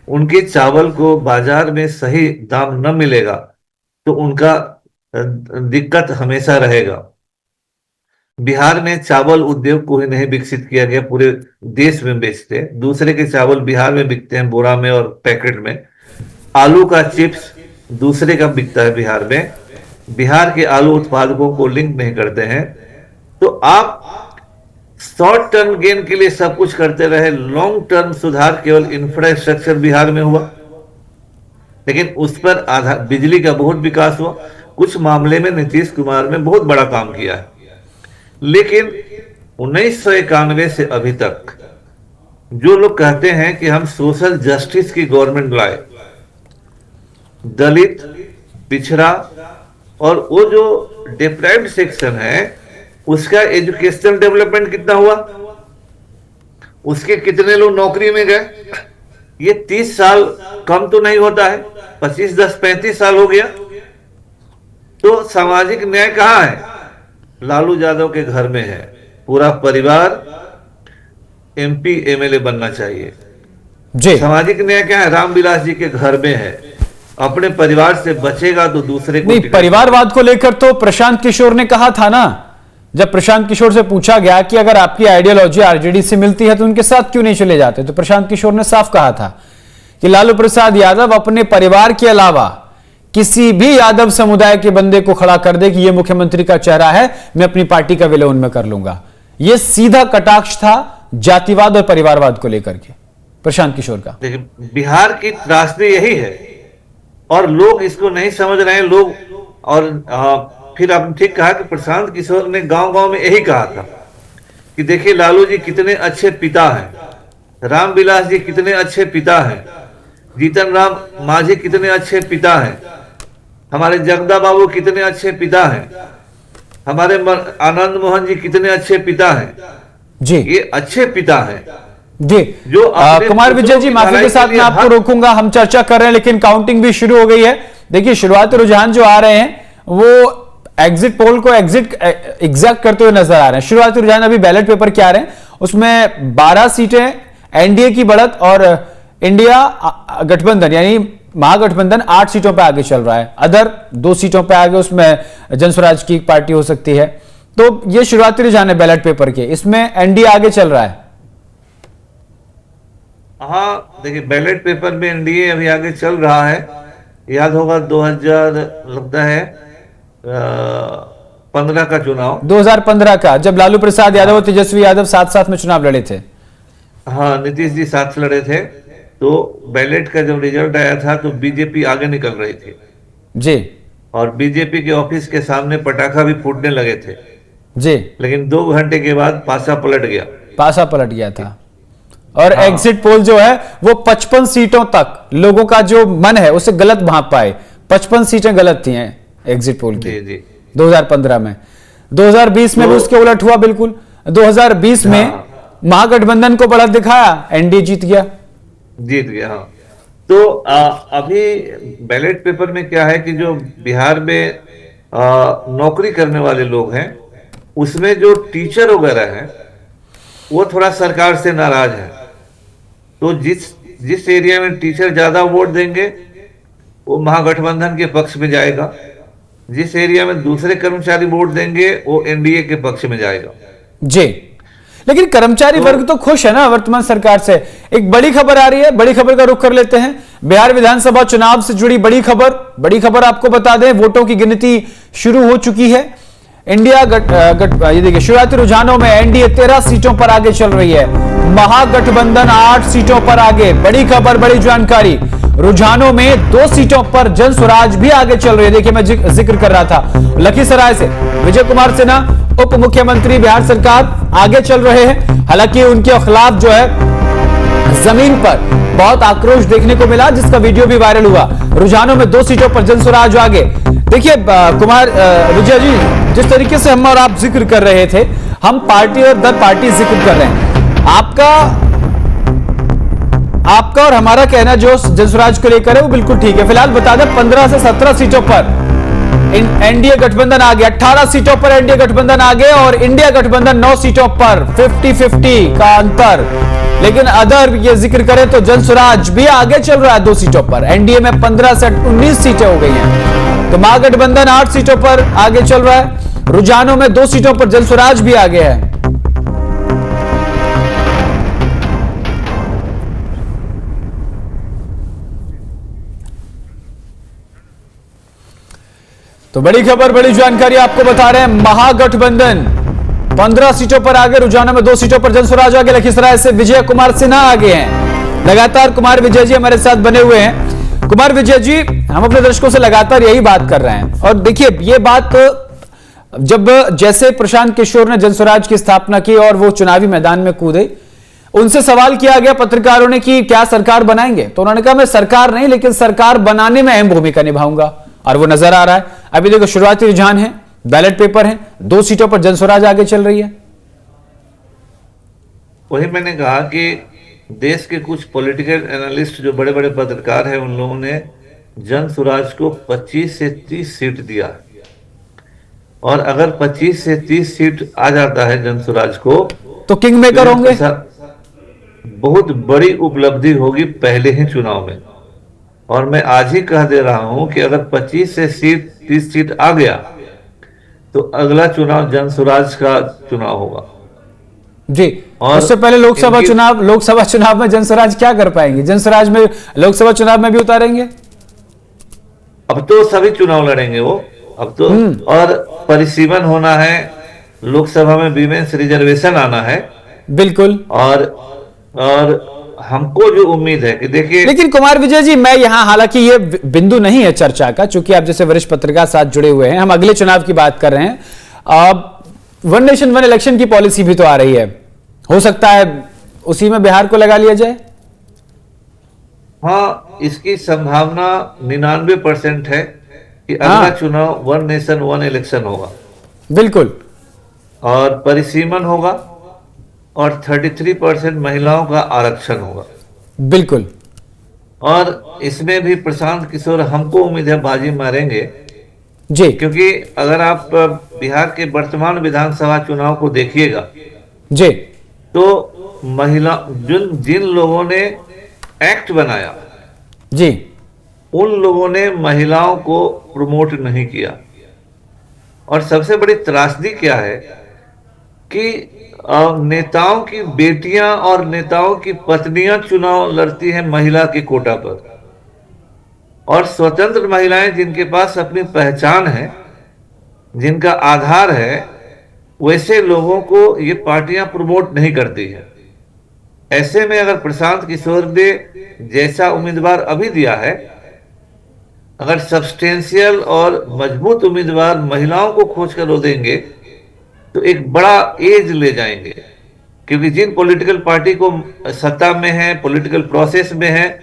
उनके चावल को बाजार में सही दाम न मिलेगा तो उनका दिक्कत हमेशा रहेगा। बिहार में चावल उद्योग को ही नहीं विकसित किया गया, पूरे देश में बेचते हैं। दूसरे के चावल बिहार में बिकते हैं बोरा में और पैकेट में। आलू का चिप्स दूसरे का बिकता है बिहार में। बिहार के आलू उत्पादकों को लिंक नहीं करते हैं। तो आप शॉर्ट टर्म गेन के लिए सब कुछ करते रहे, लॉन्ग टर्म सुधार केवल इंफ्रास्ट्रक्चर बिहार में हुआ, लेकिन उस पर आधार बिजली का बहुत विकास हुआ। कुछ मामले में नीतीश कुमार ने बहुत बड़ा काम किया है, लेकिन 1991 से अभी तक जो लोग कहते हैं कि हम सोशल जस्टिस की गवर्नमेंट लाए, दलित, पिछड़ा और वो जो डिप्राइव्ड सेक्शन है उसका एजुकेशनल डेवलपमेंट कितना हुआ, उसके कितने लोग नौकरी में गए, ये 30 साल कम तो नहीं होता है, 25 10 35 साल हो गया। तो सामाजिक न्याय कहां है? लालू यादव के घर में है। पूरा परिवार एमपी एमएलए बनना चाहिए। जी, सामाजिक न्याय क्या है? रामविलास जी के घर में है। अपने परिवार से बचेगा तो दूसरे को नहीं, परिवारवाद को लेकर तो प्रशांत किशोर ने कहा था ना, जब प्रशांत किशोर से पूछा गया कि अगर आपकी आइडियोलॉजी आरजेडी से मिलती है तो उनके साथ क्यों नहीं चले जाते, तो प्रशांत किशोर ने साफ कहा था कि लालू प्रसाद यादव अपने परिवार के अलावा किसी भी यादव समुदाय के बंदे को खड़ा कर दे कि यह मुख्यमंत्री का चेहरा है, मैं अपनी पार्टी का विलय उनमें कर लूंगा। यह सीधा कटाक्ष था जातिवाद और परिवारवाद को लेकर के प्रशांत किशोर का। देखिए, बिहार की त्रासदी यही है और लोग इसको नहीं समझ रहे हैं लोग। और फिर आपने ठीक कहा कि प्रशांत किशोर ने गांव गांव में यही कहा था कि देखिए लालू जी कितने अच्छे पिता हैं, रामविलास जी कितने अच्छे पिता हैं, जीतन राम मांझी कितने अच्छे पिता हैं, हमारे जगदा बाबू कितने अच्छे पिता हैं, हमारे आनंद मोहन जी कितने अच्छे पिता हैं। जी, ये अच्छे पिता हैं जी। जो कुमार विजय जी, माफी के साथ मैं आपको रोकूंगा, हम चर्चा कर रहे हैं लेकिन काउंटिंग भी शुरू हो गई है। देखिए, शुरुआती रुझान जो आ रहे हैं वो एग्जिट पोल को एग्जैक्ट करते हुए नजर आ रहे हैं। शुरुआती रुझान अभी बैलेट पेपर के आ रहे हैं, उसमें 12 सीटें एनडीए की बढ़त और इंडिया गठबंधन यानी महागठबंधन 8 सीटों पर आगे चल रहा है। अदर 2 सीटों पर आगे, उसमें जनस्वराज की पार्टी हो सकती है। तो ये शुरुआती रुझान है बैलेट पेपर के, इसमें एनडीए आगे चल रहा है। हाँ, देखिए बैलेट पेपर में एनडीए अभी आगे चल रहा है। याद होगा 2000 लगता है 15 का चुनाव, 2015 का, जब लालू प्रसाद यादव और तेजस्वी यादव साथ साथ में चुनाव लड़े थे। हाँ, नीतीश जी साथ लड़े थे। तो बैलेट का जब रिजल्ट आया था तो बीजेपी आगे निकल रही थी जी, और बीजेपी के ऑफिस के सामने पटाखा भी फूटने लगे थे जी, लेकिन 2 घंटे के बाद पासा पलट गया। पासा पलट गया था। और एग्जिट पोल जो है वो 55 सीटों तक लोगों का जो मन है उसे गलत भांप पाए। 55 सीटें गलत थी एग्जिट पोल की। जी जी 2015 में, 2020 में भी उसके उलट हुआ। बिल्कुल 2020 में महागठबंधन को बढ़त दिखाया, एनडीए जीत गया। हाँ। तो अभी बैलेट पेपर में क्या है कि जो बिहार में नौकरी करने वाले लोग हैं उसमें जो टीचर वगैरह हैं वो थोड़ा सरकार से नाराज है। तो जिस एरिया में टीचर ज्यादा वोट देंगे वो महागठबंधन के पक्ष में जाएगा, जिस एरिया में दूसरे कर्मचारी वोट देंगे वो एनडीए के पक्ष में जाएगा। जी, लेकिन कर्मचारी वर्ग तो खुश है ना वर्तमान सरकार से। एक बड़ी खबर आ रही है, बड़ी खबर का रुख कर लेते हैं। बिहार विधानसभा चुनाव से जुड़ी बड़ी खबर आपको बता दें, वोटों की गिनती शुरू हो चुकी है। इंडिया ये देखिए, शुरुआती रुझानों में एनडीए 13 सीटों पर आगे चल रही है, महागठबंधन 8 सीटों पर आगे। बड़ी खबर, बड़ी जानकारी, रुझानों में 2 सीटों पर जनस्वराज भी आगे चल रही है। देखिए, मैं जिक्र कर रहा था लखीसराय से विजय कुमार सिन्हा उप मुख्यमंत्री बिहार सरकार आगे चल रहे हैं। हालांकि उनके खिलाफ जो है जमीन पर बहुत आक्रोश देखने को मिला, जिसका वीडियो भी वायरल हुआ। रुझानों में 2 सीटों पर जनस्वराज आगे। देखिए कुमार विजय जी, जिस तरीके से हम और आप जिक्र कर रहे थे, हम पार्टी और दर पार्टी जिक्र कर रहे हैं। आपका और हमारा कहना जो जनस्वराज को लेकर है वो बिल्कुल ठीक है। फिलहाल बता दें 15 से 17 सीटों पर एनडीए गठबंधन आ गया, 18 सीटों पर एनडीए गठबंधन आ गए और इंडिया गठबंधन 9 सीटों पर, 50-50 का अंतर। लेकिन अदर ये जिक्र करें तो जनसुराज भी आगे चल रहा है 2 सीटों पर। एनडीए में 15 से 19 सीटें हो गई हैं, तो महागठबंधन 8 सीटों पर आगे चल रहा है। रुझानों में 2 सीटों पर जनसुराज भी आगे है। तो बड़ी खबर, बड़ी जानकारी आपको बता रहे हैं, महागठबंधन 15 सीटों पर आगे, रुझानों में 2 सीटों पर जनसुराज आगे। लखीसराय से विजय कुमार सिन्हा आगे हैं। लगातार कुमार विजय जी हमारे साथ बने हुए हैं। कुमार विजय जी, हम अपने दर्शकों से लगातार यही बात कर रहे हैं और देखिए ये बात जब जैसे प्रशांत किशोर ने जनसुराज की स्थापना की और वो चुनावी मैदान में कूदे, उनसे सवाल किया गया पत्रकारों ने कि क्या सरकार बनाएंगे, तो उन्होंने कहा मैं सरकार नहीं लेकिन सरकार बनाने में अहम भूमिका निभाऊंगा, और वो नजर आ रहा है। अभी देखो शुरुआती रुझान है, बैलेट पेपर है, 2 सीटों पर जनसुराज आगे चल रही है। वही मैंने कहा कि देश के कुछ पॉलिटिकल एनालिस्ट जो बड़े बड़े पत्रकार हैं, उन लोगों ने जनसुराज को 25 से 30 सीट दिया, और अगर 25 से 30 सीट आ जाता है जनसुराज को तो किंग मेकर होंगे, बहुत बड़ी उपलब्धि होगी पहले ही चुनाव में। और मैं आज ही कह दे रहा हूं कि अगर 25 से 30 सीट आ गया तो अगला चुनाव जनसुराज का चुनाव होगा जी। और उससे पहले लोकसभा चुनाव में जनसुराज क्या कर पाएंगे? जनसुराज में लोकसभा चुनाव में भी उतारेंगे? अब तो सभी चुनाव लड़ेंगे वो, अब तो। और परिसीमन होना है, लोकसभा में वीमेंस रिजर्वेशन आना है, बिल्कुल। और हमको जो उम्मीद है कि देखिए, लेकिन कुमार विजय जी, मैं यहां, हालांकि ये बिंदु नहीं है चर्चा का, चूंकि आप जैसे वरिष्ठ पत्रकार साथ जुड़े हुए हैं, हम अगले चुनाव की बात कर रहे हैं। वन नेशन वन इलेक्शन की पॉलिसी भी तो आ रही है, हो सकता है उसी में बिहार को लगा लिया जाए। हाँ, इसकी संभावना 99% है कि अगला चुनाव वन नेशन वन इलेक्शन होगा, बिल्कुल, और परिसीमन होगा, और 33% महिलाओं का आरक्षण होगा, बिल्कुल। और इसमें भी प्रशांत किशोर हमको उम्मीद है बाजी मारेंगे जी, क्योंकि अगर आप बिहार के वर्तमान विधानसभा चुनाव को देखिएगा जी, तो जिन लोगों ने एक्ट बनाया जी, उन लोगों ने महिलाओं को प्रमोट नहीं किया। और सबसे बड़ी त्रासदी क्या है कि नेताओं की बेटियां और नेताओं की पत्नियां चुनाव लड़ती हैं महिला के कोटा पर, और स्वतंत्र महिलाएं जिनके पास अपनी पहचान है, जिनका आधार है, वैसे लोगों को ये पार्टियां प्रमोट नहीं करती हैं। ऐसे में अगर प्रशांत किशोर ने जैसा उम्मीदवार अभी दिया है, अगर सब्सटेंशियल और मजबूत उम्मीदवार महिलाओं को खोज कर वो देंगे तो एक बड़ा एज ले जाएंगे, क्योंकि जिन पॉलिटिकल पार्टी को सत्ता में है, पॉलिटिकल प्रोसेस में है,